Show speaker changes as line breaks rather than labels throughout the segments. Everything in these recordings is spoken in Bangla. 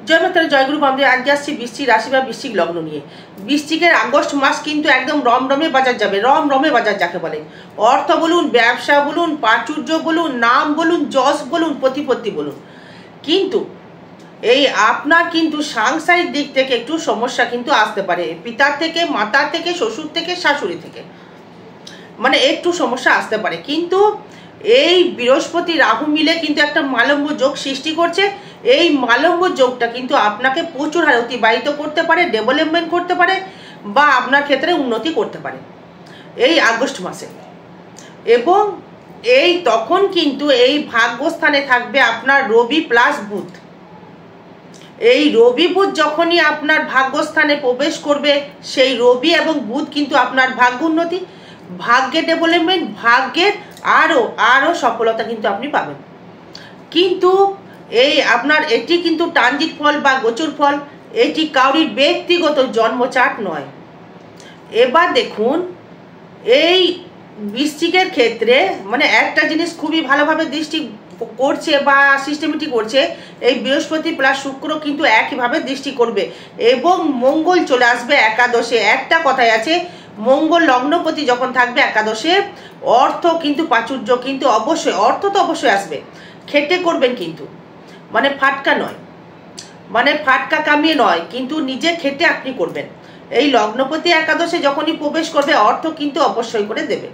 জয় মাতারা, জয়গুরু বামদেব। আজকে আসছি বৃশ্চিক রাশি বা বৃশ্চিক লগ্ন নিয়ে। বৃশ্চিকের আগস্ট মাস কিন্তু একদম রমরমে বাজার যাবে, রমরমে বাজার যাকে বলে। অর্থ বলুন, ব্যবসা বলুন, প্রাচুর্য বলুন, নাম বলুন, যশ বলুন, প্রতিপত্তি বলুন। কিন্তু এই আপনার কিন্তু সাংসারিক দিক থেকে একটু সমস্যা কিন্তু আসতে পারে, পিতার থেকে, মাতার থেকে, শ্বশুর থেকে, শাশুড়ি থেকে, মানে একটু সমস্যা আসতে পারে। কিন্তু এই বৃহস্পতি রাহু মিলে কিন্তু একটা মালব্য যোগ সৃষ্টি করছে। এই মালব্য যোগটা কিন্তু আপনাকে প্রচুর হারে অতিবাহিত করতে পারে, ডেভেলপমেন্ট করতে পারে, বা আপনার ক্ষেত্রে উন্নতি করতে পারে এই আগস্ট মাসে। এবং এই তখন কিন্তু এই ভাগ্যস্থানে থাকবে আপনার রবি প্লাস বুধ। এই রবি বুধ যখনই আপনার ভাগ্যস্থানে প্রবেশ করবে, সেই রবি এবং বুধ কিন্তু আপনার ভাগ্য উন্নতি, ভাগ্যের ডেভেলপমেন্ট, ভাগ্যের আরো সফলতা কিন্তু আপনি পাবেন। কিন্তু এই আপনার এটি কিন্তু ট্রানজিট ফল বা গোচর ফল, এটি কাউরির ব্যক্তিগত জন্মচার্ট নয়। এবার দেখুন, এই বৃশ্চিকের ক্ষেত্রে মানে একটা জিনিস খুবই ভালোভাবে দৃষ্টি করছে বা সিস্টেমেটিক করছে, এই বৃহস্পতি প্লাস শুক্র কিন্তু একইভাবে দৃষ্টি করবে এবং মঙ্গল চলে আসবে একাদশে। একটা কথাই আছে, মঙ্গল লগ্নপতি যখন থাকবে একাদশে, অর্থ কিন্তু প্রাচুর্য কিন্তু অবশ্যই, অর্থ তো অবশ্যই আসবে, খেটে করবেন কিন্তু, মানে ফাটকা নয়, মানে ফাটকা কামিয়ে নয়, কিন্তু নিজে খেটে আপনি করবেন। এই লগ্নপতি একাদশে যখনই প্রবেশ করবে, অর্থ কিন্তু অবশ্যই করে দেবে।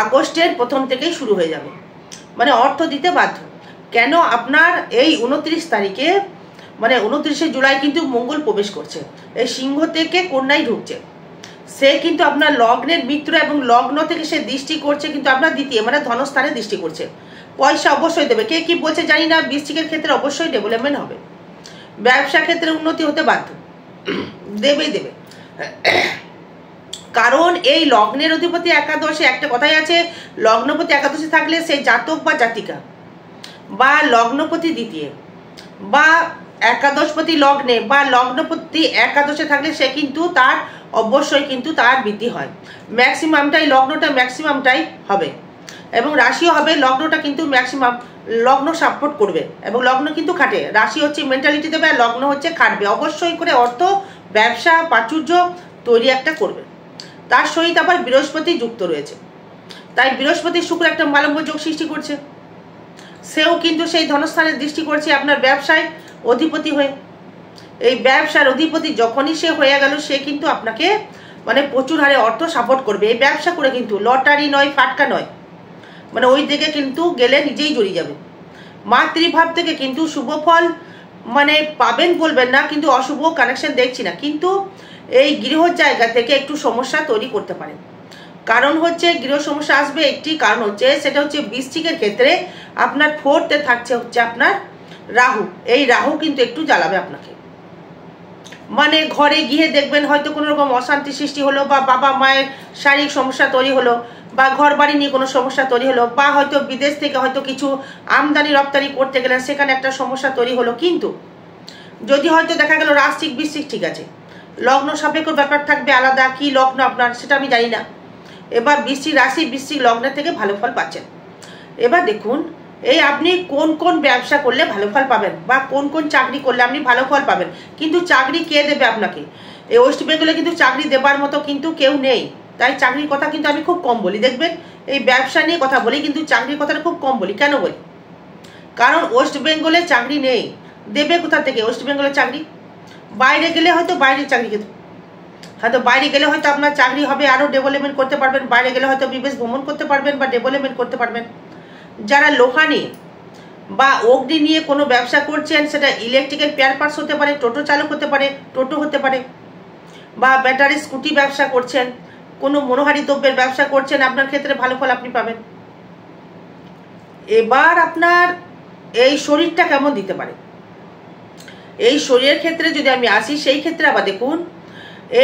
আগস্টের প্রথম থেকেই শুরু হয়ে যাবে, মানে অর্থ দিতে বাধ্য। কেন? আপনার এই 29 তারিখে, মানে 29শে জুলাই কিন্তু মঙ্গল প্রবেশ করছে, এই সিংহ থেকে কন্যায় ঢুকছে। সে কিন্তু আপনার লগ্নের মিত্র এবং লগ্ন থেকে সে দৃষ্টি করছে কিন্তু আপনার দ্বিতীয়, মানে ধনস্থানে দৃষ্টি করছে। পয়সা অবশ্যই দেবে, কে কি বলছে জানি না, বৃশ্চিকের ক্ষেত্রে অবশ্যই ডেভেলপমেন্ট হবে, ব্যবসা ক্ষেত্রে উন্নতি হতে বাধ্য, দেবেই দেবে। কারণ এই লগ্নের অধিপতি একাদশে, একটা কথাই আছে, লগ্নপতি একাদশে থাকলে সেই জাতক বা জাতিকা বা লগ্নপতি দ্বিতীয় বা একাদশপতি লগ্নে বা লগ্নপতি একাদশে থাকলে সে কিন্তু তার অবশ্যই কিন্তু তার বৃদ্ধি হয়, ম্যাক্সিমামটাই লগ্নটা ম্যাক্সিমামটাই হবে এবং রাশিও হবে। লগ্নটা কিন্তু ম্যাক্সিমাম লগ্ন সাপোর্ট করবে এবং লগ্ন কিন্তু খাটে। রাশি হচ্ছে মেন্টালিটি দেবে আর লগ্ন হচ্ছে খাটবে, অবশ্যই করে অর্থ, ব্যবসা, প্রাচুর্য তৈরি একটা করবে। তার সহিত আবার বৃহস্পতি যুক্ত রয়েছে, তাই বৃহস্পতি শুক্র একটা মালব্য যোগ সৃষ্টি করছে। সেও কিন্তু সেই ধনস্থানের দৃষ্টি করছে আপনার ব্যবসায় অধিপতি হয়ে। এই ব্যবসার অধিপতি যখনই সে হয়ে গেল, সে কিন্তু আপনাকে মানে প্রচুর হারে অর্থ সাপোর্ট করবে। এই ব্যবসা করে কিন্তু লটারি নয়, ফাটকা নয়, মানে ওই দিকে কিন্তু গেলে নিজেই জড়িয়ে যাবে। মাতৃভাব থেকে কিন্তু শুভ ফল মানে পাবেন বলবেন না, কিন্তু অশুভ কানেকশন দেখছি না। কিন্তু এই গৃহ জায়গা থেকে একটু সমস্যা তৈরি করতে পারে। কারণ হচ্ছে গৃহ সমস্যা আসবে, একটি কারণ হচ্ছে, সেটা হচ্ছে বৃশ্চিকের ক্ষেত্রে আপনার 4th থাকছে হচ্ছে আপনার রাহু। এই রাহু কিন্তু একটু জ্বালাবে আপনাকে, মানে ঘরে গিয়ে দেখবেন হয়তো কোনো রকম অশান্তি সৃষ্টি হলো, বা বাবা মায়ের শারীরিক সমস্যা তৈরি হলো, বা ঘর বাড়ি নিয়ে কোনো সমস্যা তৈরি হলো, বা হয়তো বিদেশ থেকে হয়তো কিছু আমদানি রপ্তানি করতে গেলেন, সেখানে একটা সমস্যা তৈরি হলো। কিন্তু যদি হয়তো দেখা গেল রাশিক বৃশ্চিক ঠিক আছে, লগ্ন সাপেক্ষ ব্যাপার থাকবে আলাদা, কি লগ্ন আপনার সেটা আমি জানি না। এবার বৃশ্চিক রাশি বৃশ্চিক লগ্নের থেকে ভালো ফল পাচ্ছেন। এবার দেখুন, এই আপনি কোন কোন ব্যবসা করলে ভালো ফল পাবেন বা কোন কোন চাকরি করলে আপনি ভালো ফল পাবেন। কিন্তু চাকরি কে দেবে আপনাকে? এই ওয়েস্ট বেঙ্গলে কিন্তু চাকরি দেবার মতো কিন্তু কেউ নেই, তাই চাকরির কথা কিন্তু আমি খুব কম বলি। দেখবেন এই ব্যবসা নিয়ে কথা বলি, কিন্তু চাকরির কথাটা খুব কম বলি। কেন বলি? কারণ ওয়েস্ট বেঙ্গলে চাকরি নেই, দেবে কোথা থেকে ওয়েস্ট বেঙ্গলের চাকরি? বাইরে গেলে হয়তো বাইরের চাকরি খেতে, হয়তো বাইরে গেলে হয়তো আপনার চাকরি হবে, আরও ডেভেলপমেন্ট করতে পারবেন, বাইরে গেলে হয়তো বিদেশ ভ্রমণ করতে পারবেন বা ডেভেলপমেন্ট করতে পারবেন। যারা লোহা নিয়ে বা অগ্নি নিয়ে কোনো ব্যবসা করছেন, সেটা ইলেকট্রিক্যাল পেয়ার পার্টস হতে পারে, টোটো চালক হতে পারে, টোটো হতে পারে, বা ব্যাটারি স্কুটি ব্যবসা করছেন, কোনো মনোহারী দ্রব্যের ব্যবসা করছেন, আপনার ক্ষেত্রে ভালো ফল আপনি পাবেন। এবার আপনার এই শরীরটা কেমন দিতে পারে, এই শরীরের ক্ষেত্রে যদি আমি আসি, সেই ক্ষেত্রে আবার দেখুন,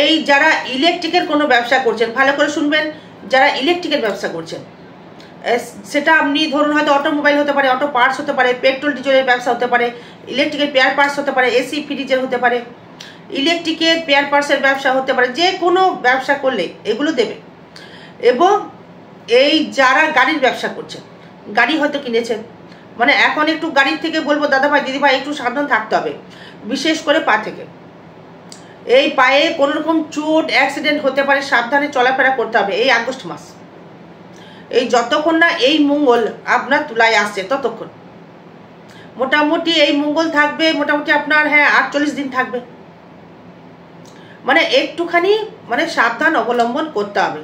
এই যারা ইলেকট্রিকের কোনো ব্যবসা করছেন, ভালো করে শুনবেন, যারা ইলেকট্রিকের ব্যবসা করছেন, সেটা আপনি ধরুন হয়তো অটোমোবাইল হতে পারে, অটো পার্টস হতে পারে, পেট্রোল ডিজেলের ব্যবসা হতে পারে, ইলেকট্রিকের পেয়ার পার্টস হতে পারে, এসি ফ্রিজের হতে পারে, ইলেকট্রিকের পেয়ার পার্টসের ব্যবসা হতে পারে, যে কোনো ব্যবসা করলে এগুলো দেবে। এবং এই যারা গাড়ির ব্যবসা করছেন, গাড়ি হয়তো কিনেছেন, মানে এখন একটু গাড়ির থেকে বলবো দাদা ভাই দিদি ভাই একটু সাবধান থাকতে হবে, বিশেষ করে পা থেকে। এই পায়ে কোনো রকম চোট অ্যাক্সিডেন্ট হতে পারে, সাবধানে চলাফেরা করতে হবে এই আগস্ট মাস। এই যতক্ষণ না এই মঙ্গল আপনার তুলায় আসছে ততক্ষণ মোটামুটি এই মঙ্গল থাকবে, মোটামুটি আপনার 48 দিন থাকবে। মানে একটুখানি মানে সাবধান অবলম্বন করতে হবে,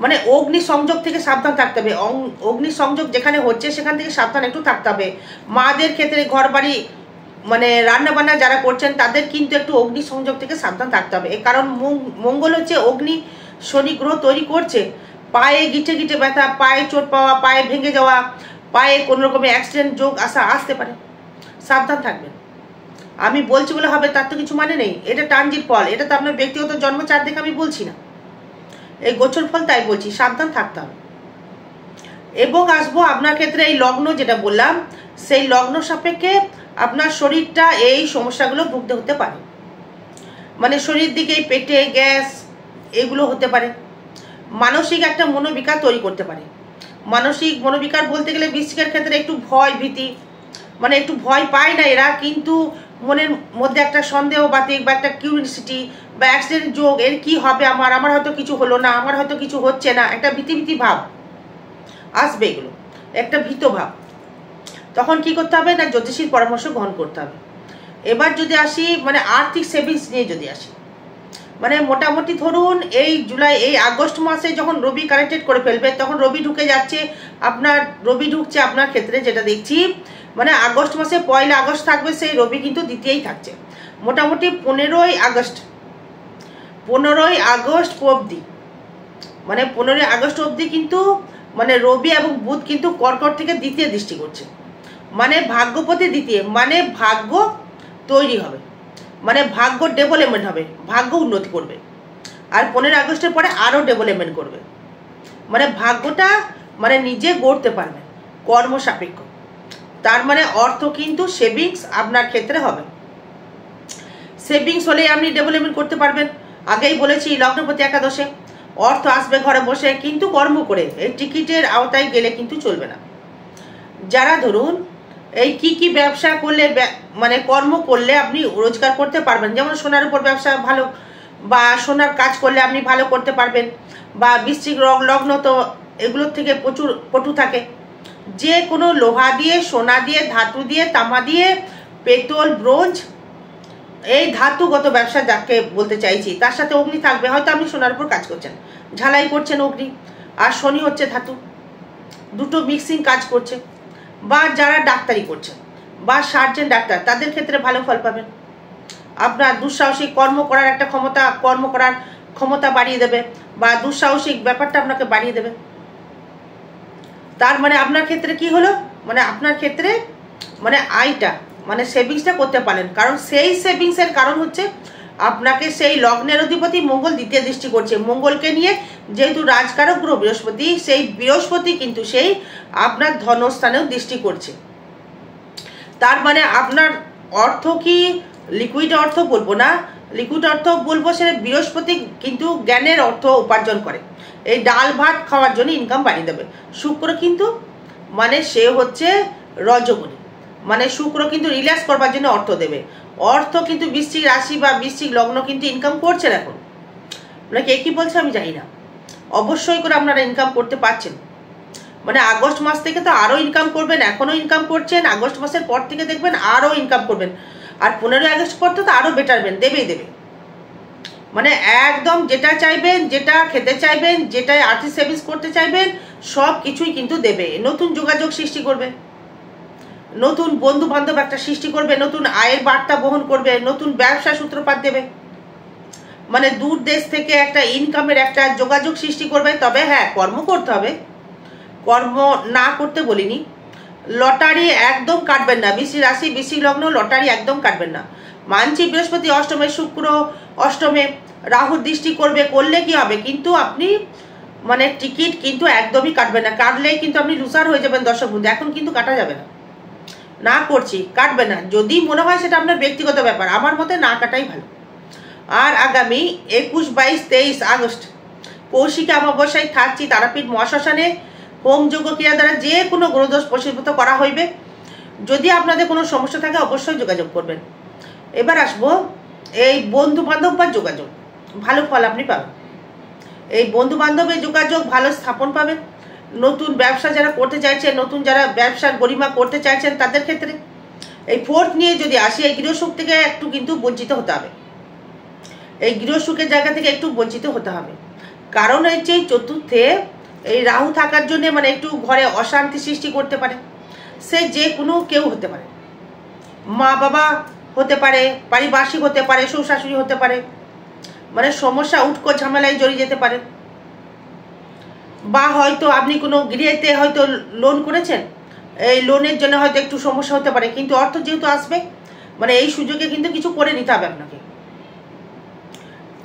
মানে অগ্নি সংযোগ থেকে সাবধান থাকতে হবে। অগ্নি সংযোগ যেখানে হচ্ছে সেখান থেকে সাবধান একটু থাকতে হবে। মাদের ক্ষেত্রে ঘর বাড়ি মানে রান্না বান্না যারা করছেন তাদের কিন্তু একটু অগ্নি সংযোগ থেকে সাবধান থাকতে হবে, কারণ মঙ্গল হচ্ছে অগ্নি শনি গ্রহ তৈরি করছে। পায়ে গিটে গিটে ব্যথা, পায়ে চোট পাওয়া, পায়ে ভেঙে যাওয়া, পায়ে কোনো রকমের অ্যাক্সিডেন্ট যোগ আসতে পারে, সাবধান থাকবেন। আমি বলছি বলে হবে তার তো কিছু মানে নেই, এটা ট্রানজিট ফল, এটা তো আপনার ব্যক্তিগত জন্মচার দেখে আমি বলছি না, এই গোচর ফল তাই বলছি, সাবধান থাকতে হবে। এবং আসবো আপনার ক্ষেত্রে এই লগ্ন যেটা বললাম, সেই লগ্ন সাপেক্ষে আপনার শরীরটা এই সমস্যাগুলো ভুগতে হতে পারে। মানে শরীর দিকে এই পেটে গ্যাস এগুলো হতে পারে। মানসিক একটা মনোবিকার তৈরি করতে পারে। মানসিক মনোবিকার বলতে গেলে বৃশ্চিকের ক্ষেত্রে একটু ভয় ভীতি, মানে একটু ভয় পায় না এরা, কিন্তু মনের মধ্যে একটা সন্দেহ বাতিক বা একটা কিউরিসিটি বা অ্যাক্সিডেন্ট যোগ, এর কি হবে, আমার হয়তো কিছু হলো না, আমার হয়তো কিছু হচ্ছে না, একটা ভীতি ভাব আসবে, এগুলো একটা ভীত ভাব। তখন কি করতে হবে না, জ্যোতিষীর পরামর্শ গ্রহণ করতে হবে। এবার যদি আসি মানে আর্থিক সেভিংস নিয়ে যদি আসি, মানে মোটামুটি ধরুন এই আগস্ট মাসে যখন রবি কানেক্টেড করে ফেলবে তখন রবি ঢুকে যাচ্ছে রবি ঢুকছে আপনার ক্ষেত্রে, যেটা দেখছি মানে আগস্ট মাসে 1 আগস্ট থাকবে, সেই রবি কিন্তু দ্বিতীয়ই থাকছে মোটামুটি 15 আগস্ট অবধি, মানে 15 আগস্ট অবধি কিন্তু মানে রবি এবং বুধ কিন্তু কর্কট থেকে দ্বিতীয় দৃষ্টি করছে, মানে ভাগ্যপতি দ্বিতীয়, মানে ভাগ্য তৈরি হবে, মানে ভাগ্য ডেভেলপমেন্ট হবে, ভাগ্য উন্নতি করবে। আর 15 আগস্টের পরে আরও ডেভেলপমেন্ট করবে, মানে ভাগ্যটা মানে নিজে গড়তে পারবে কর্ম সাপেক্ষ। তার মানে অর্থ কিন্তু সেভিংস আপনার ক্ষেত্রে হবে, সেভিংস হলে আপনি ডেভেলপমেন্ট করতে পারবেন। আগেই বলেছি লগ্নপতি একাদশে অর্থ আসবে ঘরে বসে, কিন্তু কর্ম করে, এই টিকিটের আওতায় গেলে কিন্তু চলবে না। যারা ধরুন এই কি ব্যবসা করলে মানে কর্ম করলে আপনি রোজগার করতে পারবেন, যেমন সোনার উপর ব্যবসা ভালো, বা সোনার কাজ করলে আপনি ভালো করতে পারবেন, বা বৃশ্চিক লগ্ন তো এগুলোর থেকে প্রচুর পটু থাকে। যে কোনো লোহা দিয়ে, সোনা দিয়ে, ধাতু দিয়ে, তামা দিয়ে, পেতল, ব্রোঞ্জ, এই ধাতুগত ব্যবসা যাকে বলতে চাইছি, তার সাথে অগ্নি থাকবে। হয়তো আপনি সোনার উপর কাজ করছেন, ঝালাই করছেন অগ্নি, আর শনি হচ্ছে ধাতু, দুটো মিক্সিং কাজ করছে। বা যারা ডাক্তারি করছেন বা সার্জন ডাক্তার, তাদের ক্ষেত্রে ভালো ফল পাবেন। আপনার দুঃসাহসিক কর্ম করার একটা ক্ষমতা বাড়িয়ে দেবে, বা দুঃসাহসিক ব্যাপারটা আপনাকে বাড়িয়ে দেবে। তার মানে আপনার ক্ষেত্রে কি হলো, মানে আপনার ক্ষেত্রে মানে আয়টা মানে সেভিংসটা করতে পারেন, কারণ সেই সেভিংসের কারণ হচ্ছে আপনাকে সেই লগ্নের অধিপতি মঙ্গল দ্বিতীয় দৃষ্টি করছে। মঙ্গলকে নিয়ে যেহেতু রাজকারক গ্রহ বৃহস্পতি, সেই বৃহস্পতি কিন্তু সেই আপনার ধনস্থানেও দৃষ্টি করছে। তার মানে আপনার অর্থ কি লিকুইড অর্থ বলবো না, লিকুইড অর্থ বলবো, সে বৃহস্পতি কিন্তু জ্ঞানের অর্থ উপার্জন করে, এই ডাল ভাত খাওয়ার জন্য ইনকাম বাড়িয়ে দেবে। শুক্র কিন্তু মানে সে হচ্ছে রজগুণী, মানে শুক্র কিন্তু রিল্যাক্স করবার জন্য অর্থ দেবে। অর্থ কিন্তু বৃশ্চিক রাশি বা বৃশ্চিক লগ্ন কিন্তু ইনকাম করছেন এখন, মানে কে কি বলছে আমি জানি না, অবশ্যই করে আপনারা ইনকাম করতে পারছেন। মানে আগস্ট মাস থেকে তো আরও ইনকাম করবেন, এখনও ইনকাম করছেন, আগস্ট মাসের পর থেকে দেখবেন আরও ইনকাম করবেন, আর 15 আগস্ট পর তো আরও বেটারবেন, দেবে। মানে একদম যেটা চাইবেন, যেটা খেতে চাইবেন, যেটাই আর্থিক সেভিংস করতে চাইবেন, সব কিছুই কিন্তু দেবে। নতুন যোগাযোগ সৃষ্টি করবে, নতুন বন্ধু বান্ধব একটা সৃষ্টি করবে, নতুন আয়ের বার্তা বহন করবে, নতুন ব্যবসা সূত্রপাত দেবে, মানে দূর দেশ থেকে একটা ইনকামের একটা যোগাযোগ সৃষ্টি করবে। তবে হ্যাঁ, কর্ম করতে হবে, কর্ম না করতে বলিনি। লটারি একদম কাটবেন না, বৃশ্চিক রাশি বৃশ্চিক লগ্ন লটারি একদম কাটবেন না। মানছি বৃহস্পতি অষ্টমে, শুক্র অষ্টমে, রাহু দৃষ্টি করলে কি হবে, কিন্তু আপনি মানে টিকিট কিন্তু একদমই কাটবেন না, কাটলেই কিন্তু আপনি লুজার হয়ে যাবেন। দর্শক বন্ধু, এখন কিন্তু কাটা যাবে না, না করছি, কাটবে না। যদি মনে হয় সেটা আপনার ব্যক্তিগত ব্যাপার, আমার মতে না কাটাই ভালো। আর আগামী 21, 22, 23 আগস্ট কৌশিকী অমাবস্যায় থাকছি তারাপীঠ মহাশ্মশানে। হোম যজ্ঞ ক্রিয়া দ্বারা যে কোনো গ্রহদোষ বশীভূত করা হইবে। যদি আপনাদের কোনো সমস্যা থাকে অবশ্যই যোগাযোগ করবেন। এবার আসবো এই বন্ধু বান্ধব বা যোগাযোগ, ভালো ফল আপনি পাবেন। এই বন্ধু বান্ধবের যোগাযোগ ভালো স্থাপন পাবেন। নতুন ব্যবসা যারা করতে চাইছেন, নতুন যারা ব্যবসার গরিমা করতে চাইছেন তাদের ক্ষেত্রে এই ফোর্থ নিয়ে যদি আসি, এই গৃহসুখ থেকে একটু কিন্তু বঞ্চিত হতে হবে। এই গৃহসুখের জায়গা থেকে একটু বঞ্চিত হতে হবে। কারণ হচ্ছে এই চতুর্থে এই রাহু থাকার জন্য মানে একটু ঘরে অশান্তি সৃষ্টি করতে পারে। সে যে কোনো কেউ হতে পারে, মা বাবা হতে পারে, পারিপার্শ্বিক হতে পারে, শ্বশুর শাশুড়ি হতে পারে, মানে সমস্যা উটকো ঝামেলায় জড়িয়ে যেতে পারে। বা হয়তো আপনি কোনো গৃহেতে হয়তো লোন করেছেন, এই লোনের জন্য হয়তো একটু সমস্যা হতে পারে, কিন্তু অর্থ যেহেতু আসবে মানে এই সুযোগে কিন্তু কিছু করে নিতে হবে আপনাকে।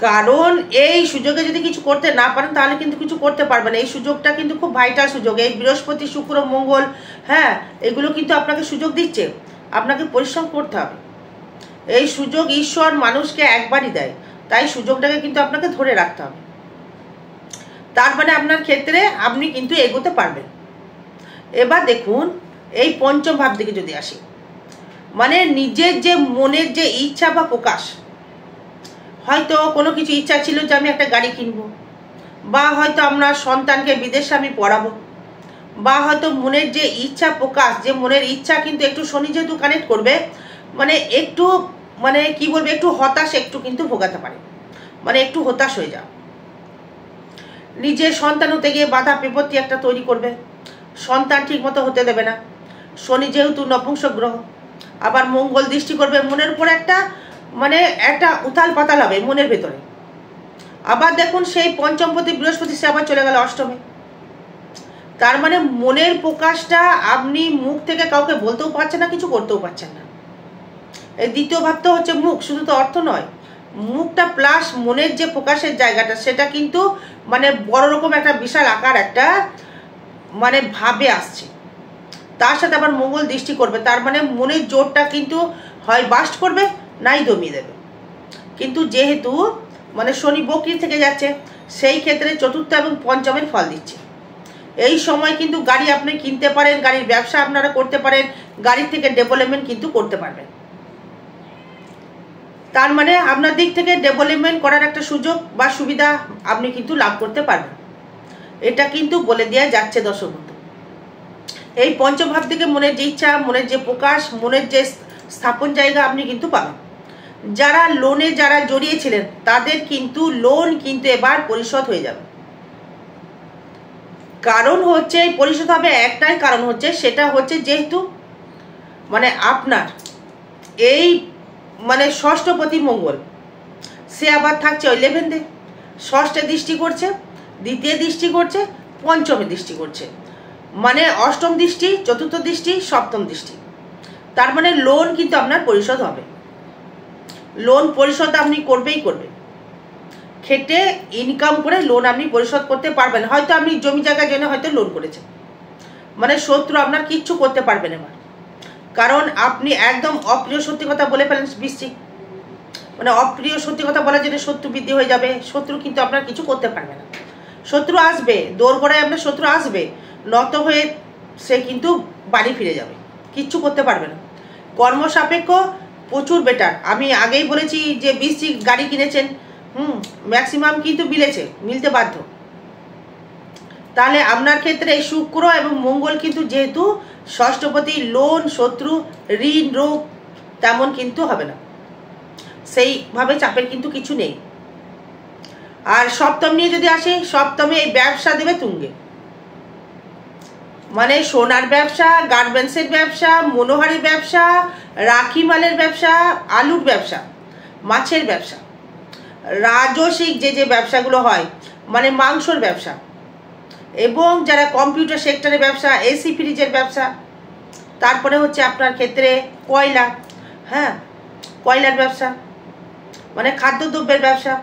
কারণ এই সুযোগে যদি কিছু করতে না পারেন তাহলে কিন্তু কিছু করতে পারবেন। এই সুযোগটা কিন্তু খুব ভাইটাল সুযোগ। এই বৃহস্পতি, শুক্র, মঙ্গল, হ্যাঁ, এগুলো কিন্তু আপনাকে সুযোগ দিচ্ছে। আপনাকে পরিশ্রম করতে হবে। এই সুযোগ ঈশ্বর মানুষকে একবারই দেয়, তাই সুযোগটাকে কিন্তু আপনাকে ধরে রাখতে হবে। তার মানে আপনার ক্ষেত্রে আপনি কিন্তু এগোতে পারবেন। এবার দেখুন এই পঞ্চম ভাব দিকে যদি আসি, মানে নিজের যে মনের যে ইচ্ছা বা প্রকাশ, হয়তো কোনো কিছু ইচ্ছা ছিল যে আমি একটা গাড়ি কিনবো, বা হয়তো আপনার সন্তানকে বিদেশে আমি পড়াবো, বা হয়তো মনের যে ইচ্ছা প্রকাশ, যে মনের ইচ্ছা কিন্তু একটু শনি যেহেতু কানেক্ট করবে, মানে একটু মানে কি বলবে, একটু হতাশ একটু কিন্তু ভোগাতে পারে, মানে একটু হতাশ হয়ে যাও। নিজের সন্তান হতে গিয়ে বাধা বিপত্তি একটা তৈরি করবে, সন্তান ঠিক মতো হতে দেবে না। শনি যেহেতু নপুংসক গ্রহ, আবার মঙ্গল দৃষ্টি করবে মনের উপর, একটা মানে একটা উথাল পাতাল হবে মনের ভেতরে। আবার দেখুন সেই পঞ্চমপতি বৃহস্পতি সে আবার চলে গেল অষ্টমে। তার মানে মনের প্রকাশটা আপনি মুখ থেকে কাউকে বলতেও পারছেন না, কিছু করতেও পারছেন না। এই দ্বিতীয় ভাবটা হচ্ছে মুখ, শুধু তো অর্থ নয়, মুখটা প্লাস মনের যে প্রকাশের জায়গাটা, সেটা কিন্তু মানে বড় রকম একটা বিশাল আকার একটা মানে ভাবে আসছে। তার সাথে আবার মঙ্গল দৃষ্টি করবে, তার মানে মনের জোরটা কিন্তু হয় বাস্ট করবে নাই দমিয়ে দেবে। কিন্তু যেহেতু মানে শনি বক্রী থেকে যাচ্ছে, সেই ক্ষেত্রে চতুর্থ এবং পঞ্চমের ফল দিচ্ছে। এই সময় কিন্তু গাড়ি আপনি কিনতে পারেন, গাড়ির ব্যবসা আপনারা করতে পারেন, গাড়ি থেকে ডেভেলপমেন্ট কিন্তু করতে পারবেন। তার মানে আপনার দিক থেকে ডেভেলপমেন্ট করার একটা সুযোগ বা সুবিধা আপনি কিন্তু লাভ করতে পারবেন। এটা কিন্তু বলে দেওয়া যাচ্ছে দর্শক বন্ধু। এই পঞ্চভাব থেকে মনের যে ইচ্ছা, মনের যে প্রকাশ, মনের যে স্থাপন জায়গা আপনি কিন্তু পাবেন। যারা লোনে যারা জড়িয়েছিলেন তাদের কিন্তু লোন কিন্তু এবার পরিশোধ হয়ে যাবে। কারণ হচ্ছে এই পরিশোধ হবে একটাই কারণ হচ্ছে, সেটা হচ্ছে যেহেতু মানে আপনার এই মানে ষষ্ঠপতি মঙ্গল সে আবার থাকছে 11-এ, ষষ্ঠে দৃষ্টি করছে, দ্বিতীয় দৃষ্টি করছে, পঞ্চমে দৃষ্টি করছে, মানে অষ্টম দৃষ্টি, চতুর্থ দৃষ্টি, সপ্তম দৃষ্টি। তার মানে লোন কিন্তু আপনার পরিশোধ হবে। লোন পরিশোধ আপনি করবেই করবে, খেটে ইনকাম করে লোন আপনি পরিশোধ করতে পারবেন। হয়তো আপনি জমি জায়গার জন্য হয়তো লোন করেছেন, মানে শত্রু আপনার কিচ্ছু করতে পারবেন এবার। কারণ আপনি একদম অপ্রিয় সত্যি কথা বলে ফেলেন বৃশ্চিক, মানে অপ্রিয় সত্যি কথা বলার জন্য শত্রু বৃদ্ধি হয়ে যাবে। শত্রু কিন্তু আপনার কিছু করতে পারবে না। শত্রু আসবে, দোরগোড়ায় আপনার শত্রু আসবে, নত হয়ে সে কিন্তু বাড়ি ফিরে যাবে, কিচ্ছু করতে পারবে না। কর্মসাপেক্ষ প্রচুর বেটার। আমি আগেই বলেছি যে বৃশ্চিক গাড়ি কিনেছেন, ম্যাক্সিমাম কিন্তু মিলতে বাধ্য। তাহলে আপনার ক্ষেত্রে এই শুক্র এবং মঙ্গল কিন্তু যেহেতু ষষ্ঠপতি, লোন, শত্রু, ঋণ, রোগ তেমন কিন্তু হবে না, সেইভাবে চাপের কিন্তু কিছু নেই। আর সপ্তম নিয়ে যদি আসে, সপ্তমে এই ব্যবসা দেবে তুঙ্গে, মানে সোনার ব্যবসা, গার্মেন্টসের ব্যবসা, মনোহারি ব্যবসা, রাখি মালের ব্যবসা, আলুর ব্যবসা, মাছের ব্যবসা, রাজসিক যে ব্যবসাগুলো হয়, মানে মাংসর ব্যবসা, এবং যারা কম্পিউটার সেক্টরের ব্যবসা, এসি ফ্রিজের ব্যবসা, তারপরে হচ্ছে আপনার ক্ষেত্রে কয়লা, হ্যাঁ কয়লার ব্যবসা, মানে খাদ্যদ্রব্যের ব্যবসা।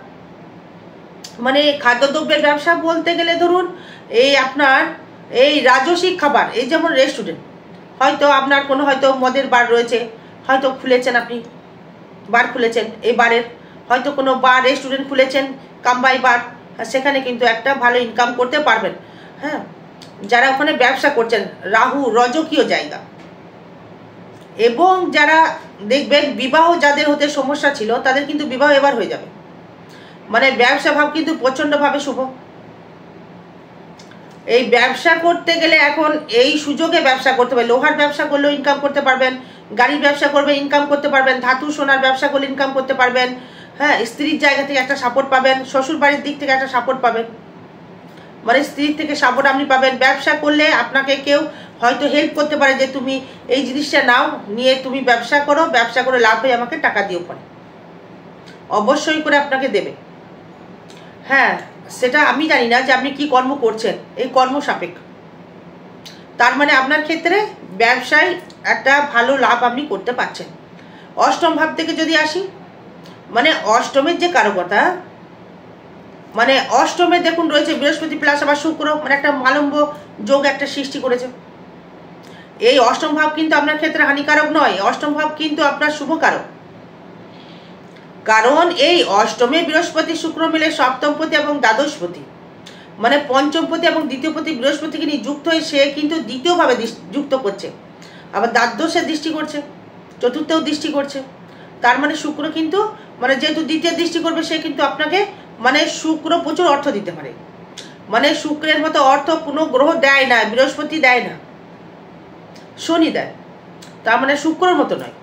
মানে খাদ্যদ্রব্যের ব্যবসা বলতে গেলে ধরুন এই আপনার এই রাজসিক খাবার, এই যেমন রেস্টুরেন্ট, হয়তো আপনার কোনো হয়তো মদের বার রয়েছে, হয়তো খুলেছেন আপনি বার খুলেছেন, এই বারের হয়তো কোনো বার রেস্টুরেন্ট খুলেছেন, কামবাই বার, সেখানে কিন্তু একটা ভালো ইনকাম করতে পারবেন। হ্যাঁ, যারা ওখানে ব্যবসা করছেন, রাহু রজকীয় জায়গা। এবং যারা দেখবেন বিবাহ যাদের হতে সমস্যা ছিল তাদের কিন্তু বিবাহ এবার হয়ে যাবে। মানে ব্যবসা ভাব কিন্তু প্রচণ্ডভাবে শুভ। এই ব্যবসা করতে গেলে এখন এই সুযোগে ব্যবসা করতে পারবে। লোহার ব্যবসা করলেও ইনকাম করতে পারবেন, গাড়ির ব্যবসা করবে ইনকাম করতে পারবেন, ধাতু সোনার ব্যবসা করলে ইনকাম করতে পারবেন। হ্যাঁ, স্ত্রীর জায়গা থেকে একটা সাপোর্ট পাবেন, শ্বশুর বাড়ির দিক থেকে একটা সাপোর্ট পাবেন, মানে স্ত্রীর থেকে সাপোর্ট আপনি পাবেন। ব্যবসা করলে আপনাকে কেউ হয়তো হেল্প করতে পারে যে তুমি এই জিনিসটা নাও, নিয়ে তুমি ব্যবসা করো, ব্যবসা করে লাভ হয়ে আমাকে টাকা দিও পরে, অবশ্যই করে আপনাকে দেবে। হ্যাঁ, সেটা আমি জানি না যে আপনি কি কর্ম করছেন, এই কর্ম সাপেক্ষ। তার মানে আপনার ক্ষেত্রে ব্যবসায় একটা ভালো লাভ আপনি করতে পারছেন। অষ্টম ভাব থেকে যদি আসি, মানে অষ্টমের যে কারকতা, মানে অষ্টমে দেখুন রয়েছে বৃহস্পতি প্লাস আবার শুক্র, মানে একটা মালম্ব যোগ একটা সৃষ্টি করেছে। এই অষ্টম ভাব কিন্তু আপনার ক্ষেত্রে হানিকারক নয়, অষ্টম ভাব কিন্তু আপনার শুভকারক। কারণ এই অষ্টমে বৃহস্পতি শুক্র মিলে সপ্তমপতি এবং দ্বাদশপতি, মানে পঞ্চমপতি এবং দ্বিতীয়পতি বৃহস্পতিকে নিয়ে যুক্ত হয়ে সে কিন্তু দ্বিতীয়ভাবে যুক্ত করছে, আবার দ্বাদশে দৃষ্টি করছে, চতুর্থেও দৃষ্টি করছে। তার মানে শুক্র কিন্তু, মানে যেহেতু দ্বিতীয় দৃষ্টি করবে সে কিন্তু আপনাকে, মানে শুক্র প্রচুর অর্থ দিতে পারে। মানে শুক্রের মতো অর্থ কোনো গ্রহ দেয় না, বৃহস্পতি দেয় না, শনি দেয়। তার মানে শুক্রর মতো নয়।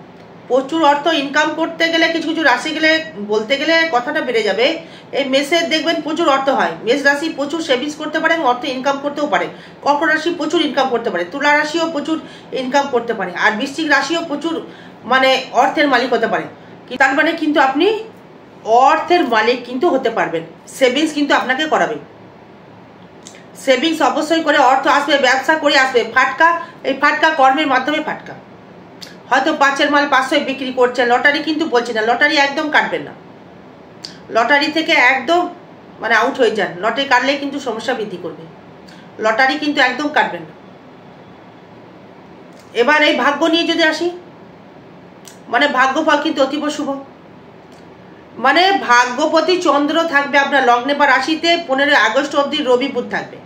প্রচুর অর্থ ইনকাম করতে গেলে কিছু কিছু রাশি গেলে বলতে গেলে কথাটা বেড়ে যাবে। এই মেষের দেখবেন প্রচুর অর্থ হয়, মেষ রাশি প্রচুর সেভিংস করতে পারে এবং অর্থ ইনকাম করতেও পারে। কর্কট রাশি প্রচুর ইনকাম করতে পারে, তুলা রাশিও প্রচুর ইনকাম করতে পারে, আর বৃশ্চিক রাশিও প্রচুর মানে অর্থের মালিক হতে পারে। তার মানে কিন্তু আপনি অর্থের মালিক কিন্তু হতে পারবেন। সেভিংস কিন্তু আপনাকে করাবে, সেভিংস অবশ্যই করে অর্থ আসবে, ব্যবসা করে আসবে। ফাটকা, এই ফাটকা কর্মের মাধ্যমে ফাটকা। হয়তো 5-এর মাল 500 বিক্রি করছেন, লটারি কিন্তু বলছি না, লটারি একদম কাটবেন না। লটারি থেকে একদম মানে আউট হয়ে যান, লটারি কাটলে কিন্তু সমস্যা বৃদ্ধি করবে। লটারি কিন্তু একদম কাটবেন না। এবার এই ভাগ্য নিয়ে যদি আসি, মানে ভাগ্যফল কিন্তু অতীব শুভ। মানে ভাগ্যপতি চন্দ্র থাকবে আপনার লগ্নে বা রাশিতে 15 আগস্ট অবধি, রবি বুধ থাকবে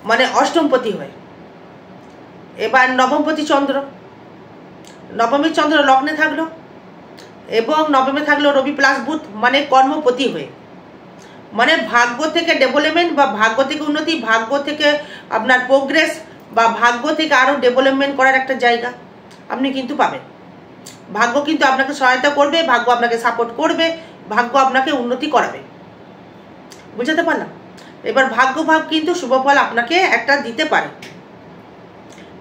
মানে অষ্টমপতি হয়ে। এবার নবমপতি চন্দ্র, নবমী চন্দ্র লগ্নে থাকলো এবং নবমে থাকলো রবি প্লাস বুধ, মানে কর্মপতি হয়ে। মানে ভাগ্য থেকে ডেভেলপমেন্ট বা ভাগ্য থেকে উন্নতি, ভাগ্য থেকে আপনার প্রোগ্রেস বা ভাগ্য থেকে আরো ডেভেলপমেন্ট করার একটা জায়গা আপনি কিন্তু পাবেন। ভাগ্য কিন্তু আপনাকে সহায়তা করবে, ভাগ্য আপনাকে সাপোর্ট করবে, ভাগ্য আপনাকে উন্নতি করাবে। বুঝাতে পারলাম? এবার ভাগ্য ভাব কিন্তু শুভ ফল আপনাকে একটা দিতে পারে,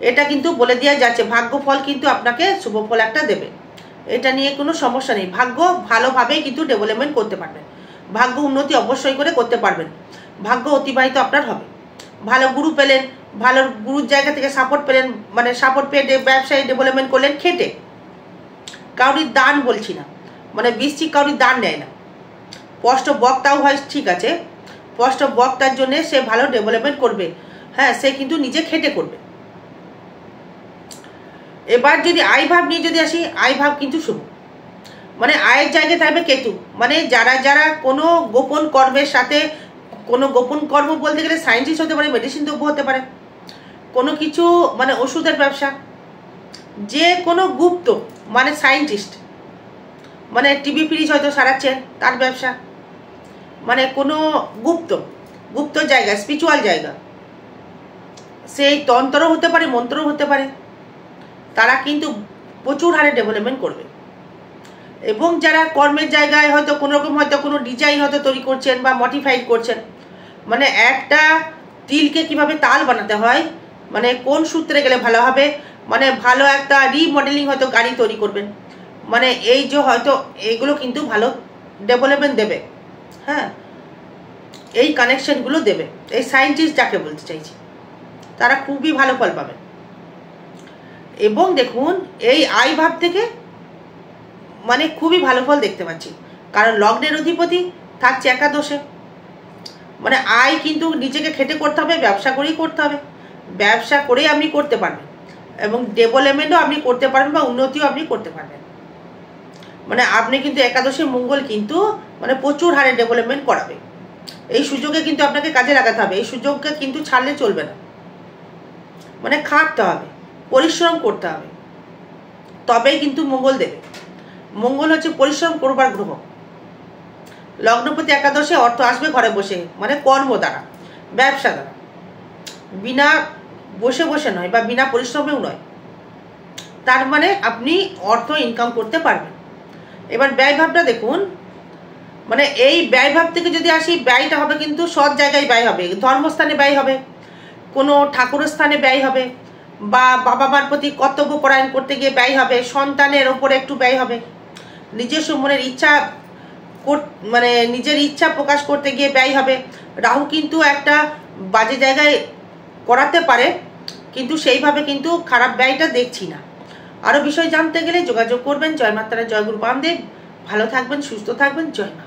এটা কিন্তু বলে দেওয়া যাচ্ছে। ভাগ্য ফল কিন্তু আপনাকে শুভ ফল একটা দেবে, এটা নিয়ে কোনো সমস্যা নেই। ভাগ্য ভালোভাবেই কিন্তু ডেভেলপমেন্ট করতে পারবেন, ভাগ্য উন্নতি অবশ্যই করে করতে পারবেন। ভাগ্য অতিবাহিত আপনার হবে। ভালো গুরু পেলেন, ভালো গুরুর জায়গা থেকে সাপোর্ট পেলেন, মানে সাপোর্ট পেয়ে ব্যবসায় ডেভেলপমেন্ট করলেন খেটে। কাউরির দান বলছি না, মানে বৃশ্চিক কাউরির দান নেয় না। স্পষ্ট বক্তাও হয়, ঠিক আছে, স্পষ্ট বক্তার জন্য সে ভালো ডেভেলপমেন্ট করবে। হ্যাঁ, সে কিন্তু নিজে খেটে করবে। এবার যদি আয় ভাব নিয়ে যদি আসি, আয় ভাব কিন্তু শুভ, মানে আয়ের জায়গায় থাকবে কেতু। মানে যারা যারা কোনো গোপন কর্মের সাথে, কোনো গোপন কর্ম বলতে গেলে সায়েন্টিস্ট হতে পারে, মেডিসিন দ্রব্য হতে পারে, কোনো কিছু মানে ওষুধের ব্যবসা, যে কোনো গুপ্ত মানে সায়েন্টিস্ট, মানে টিভি ফ্রিজ হয়তো সারাচ্ছেন তার ব্যবসা, মানে কোনো গুপ্ত গুপ্ত জায়গা, স্পিরিচুয়াল জায়গা, সেই তন্ত্র হতে পারে, মন্ত্র হতে পারে, তারা কিন্তু প্রচুর হারে ডেভেলপমেন্ট করবে। এবং যারা কর্মের জায়গায় হয়তো কোনো রকম হয়তো কোনো ডিজাইন হয়তো তৈরি করছেন বা মডিফাইড করছেন, মানে একটা তিলকে কিভাবে তাল বানাতে হয়, মানে কোন সূত্রে গেলে ভালো হবে, মানে ভালো একটা রিমডেলিং হয়তো গাড়ি তৈরি করবেন, মানে এই যে হয়তো এইগুলো কিন্তু ভালো ডেভেলপমেন্ট দেবে। হ্যাঁ, এই কানেকশনগুলো দেবে। এই সায়েন্টিস্ট যাকে বলতে চাইছি, তারা খুবই ভালো ফল পাবেন। এবং দেখুন এই আয় ভাব থেকে মানে খুবই ভালো ফল দেখতে পাচ্ছি, কারণ লগ্নের অধিপতি থাকছে একাদশে। মানে আয় কিন্তু নিজেকে খেটে করতে হবে, ব্যবসা করেই করতে হবে, ব্যবসা করেই আপনি করতে পারবেন এবং ডেভেলপমেন্টও আপনি করতে পারবেন বা উন্নতিও আপনি করতে পারবেন। মানে আপনি কিন্তু একাদশে মঙ্গল কিন্তু মানে প্রচুর হারে ডেভেলপমেন্ট করাবে। এই সুযোগে কিন্তু আপনাকে কাজে লাগাতে হবে, এই সুযোগকে কিন্তু ছাড়লে চলবে না। মানে খাটতে হবে, পরিশ্রম করতে হবে, তবেই কিন্তু মঙ্গল দেবে। মঙ্গল হচ্ছে পরিশ্রম করবার গ্রহ। লগ্নপতি একাদশে অর্থ আসবে ঘরে বসে, মানে কর্ম দ্বারা, ব্যবসা দ্বারা, বিনা বসে বসে নয় বা বিনা পরিশ্রমেও নয়। তার মানে আপনি অর্থ ইনকাম করতে পারবেন। এবার ব্যয়ভাবটা দেখুন, মানে এই ব্যয়ভাব থেকে যদি আসি, ব্যয়টা হবে কিন্তু সৎ জায়গায় ব্যয় হবে, ধর্মস্থানে ব্যয় হবে, কোনো ঠাকুরের স্থানে ব্যয় হবে, বা বাবা মার প্রতি কর্তব্য পরায়ণ করতে গিয়ে ব্যয় হবে, সন্তানের ওপরে একটু ব্যয় হবে, নিজস্ব মনের ইচ্ছা মানে নিজের ইচ্ছা প্রকাশ করতে গিয়ে ব্যয় হবে। রাহু কিন্তু একটা বাজে জায়গায় করাতে পারে, কিন্তু সেইভাবে কিন্তু খারাপ ব্যয়টা দেখছি না। আরও বিষয় জানতে গেলে যোগাযোগ করবেন। জয় মাতারা, জয় গুরু বামদেব। ভালো থাকবেন, সুস্থ থাকবেন। জয় মা।